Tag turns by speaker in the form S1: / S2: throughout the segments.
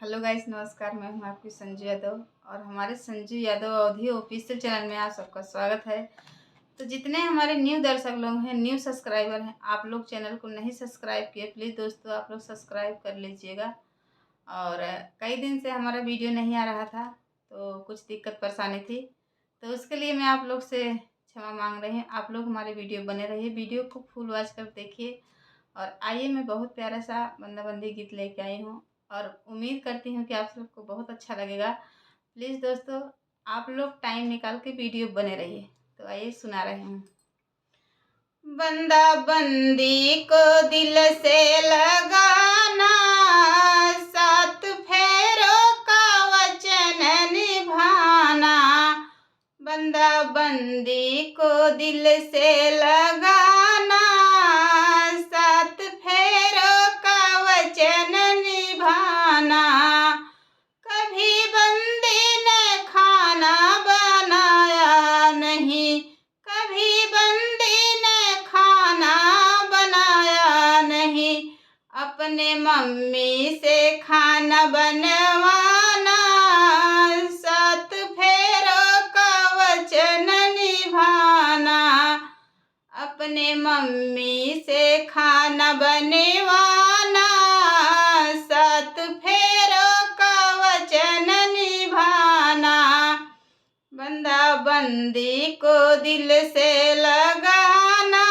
S1: Hello guys, नमस्कार। मैं हूं आपकी संजू यादव और हमारे संजू यादव अवधी ऑफिशियल चैनल में आप सबका स्वागत है। तो जितने हमारे न्यू दर्शक लोग हैं, न्यू सब्सक्राइबर हैं, आप लोग चैनल को नहीं सब्सक्राइब किए, प्लीज़ दोस्तों आप लोग सब्सक्राइब कर लीजिएगा। और कई दिन से हमारा वीडियो नहीं आ रहा था, तो कुछ दिक्कत परेशानी थी, तो उसके लिए मैं आप लोग से क्षमा मांग रही हूँ। आप लोग हमारे वीडियो बने रहिए, वीडियो को फुल वॉच कर देखिए। और आइए, मैं बहुत प्यारा सा बंदा बंदी गीत लेके आई हूँ और उम्मीद करती हूँ कि आप सबको बहुत अच्छा लगेगा। प्लीज़ दोस्तों, आप लोग टाइम निकाल के वीडियो बने रहिए। तो आइए, सुना रहे हूँ। बंदा बंदी को दिल से लगाना, सात फेरों का वचन निभाना। बंदा बंदी को दिल से लगाना, सात फेरों का वचन निभाना। कभी बंदी ने खाना बनाया नहीं, कभी बंदी ने खाना बनाया नहीं। अपने मम्मी से खाना बनवाना, सात फेरों का वचन निभाना। अपने मम्मी से खाना बनवाना, सात फेरों का वचन निभाना। बंदा बंदी को दिल से लगाना,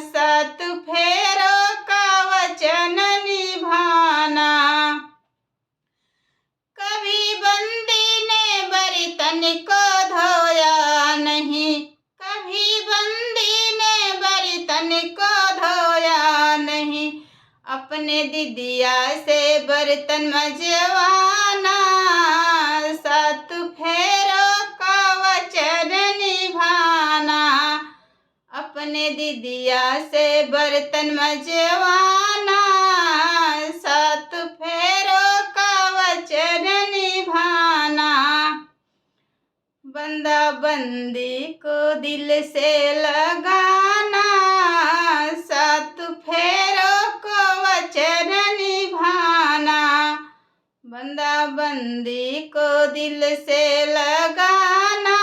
S1: सात फेरों का वचन निभाना। कभी बंदी ने बर्तन को धोया नहीं, कभी बंदी ने बर्तन को धोया नहीं। अपने दीदिया से बर्तन मजवाना, सात फेरों का वचन निभाना। अपने दीदिया से बर्तन मजवाना, सात फेरों का वचन निभाना। बंदा बंदी को दिल से लगाना, सात फेरों को वचन निभाना। बंदा बंदी को दिल से लगाना,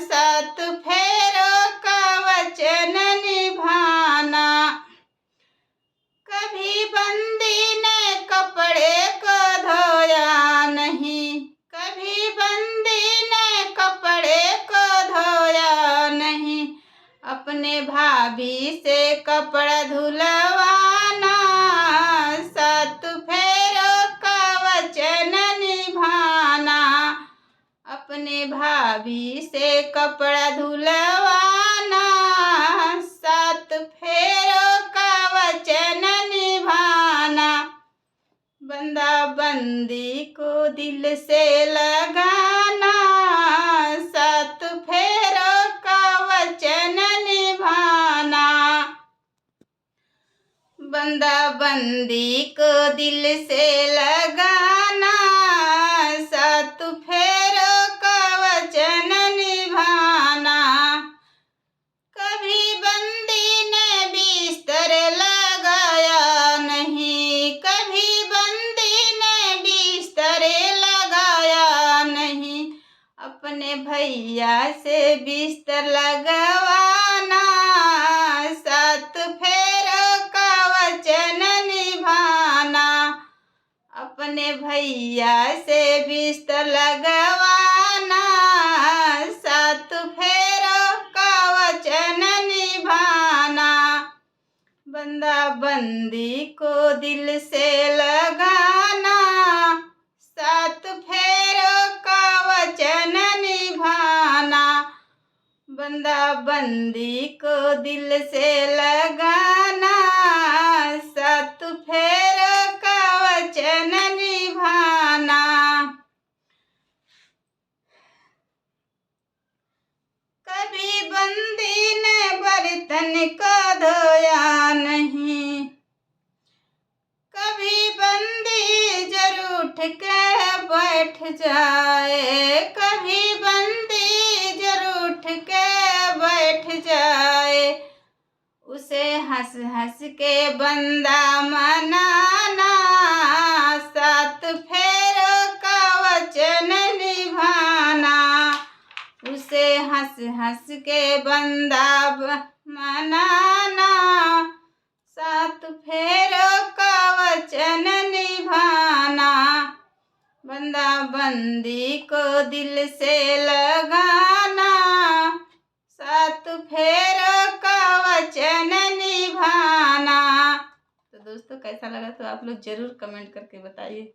S1: सात फेरों का वचन निभाना। कभी बंदी ने कपड़े को धोया नहीं, कभी बंदी ने कपड़े को धोया नहीं। अपने भाभी से कपड़ा धुलवाना, सात फेरों का वचन निभाना। अपने भाभी से कपड़ा धुलवाना, सात फेरों का वचन निभाना। बंदा बंदी को दिल से लगाना, सात फेरों का वचन निभाना। बंदा बंदी को दिल से लगाना, सात फेरों का वचन निभाना। कभी बंदी ने बिस्तर लगाया नहीं, कभी बंदी ने बिस्तर लगाया नहीं। अपने भैया से बिस्तर लगवाना, सात फेरों का वचन निभाना। अपने भैया से बिस्तर लगवाना, सात फेरों का वचन निभाना। बंदा बंदी को दिल से लगाना, सात फेरों का वचन निभाना। बंदा बंदी को दिल से लगाना, सात फेरों का वचन निभाना। कभी बंदी ने बर्तन को धोया नहीं, कभी बंदी जरूर उठ के बैठ जाए, कभी बंदी जरूर उठ के बैठ जाए। उसे हंस हंस के बंदा मनाना, सात हंस हंस के बंदा मनाना, सात फेरों का वचन निभाना, बंदा बंदी को दिल से लगाना, सात फेरों का वचन निभाना। तो दोस्तों कैसा लगा तो आप लोग ज़रूर कमेंट करके बताइए।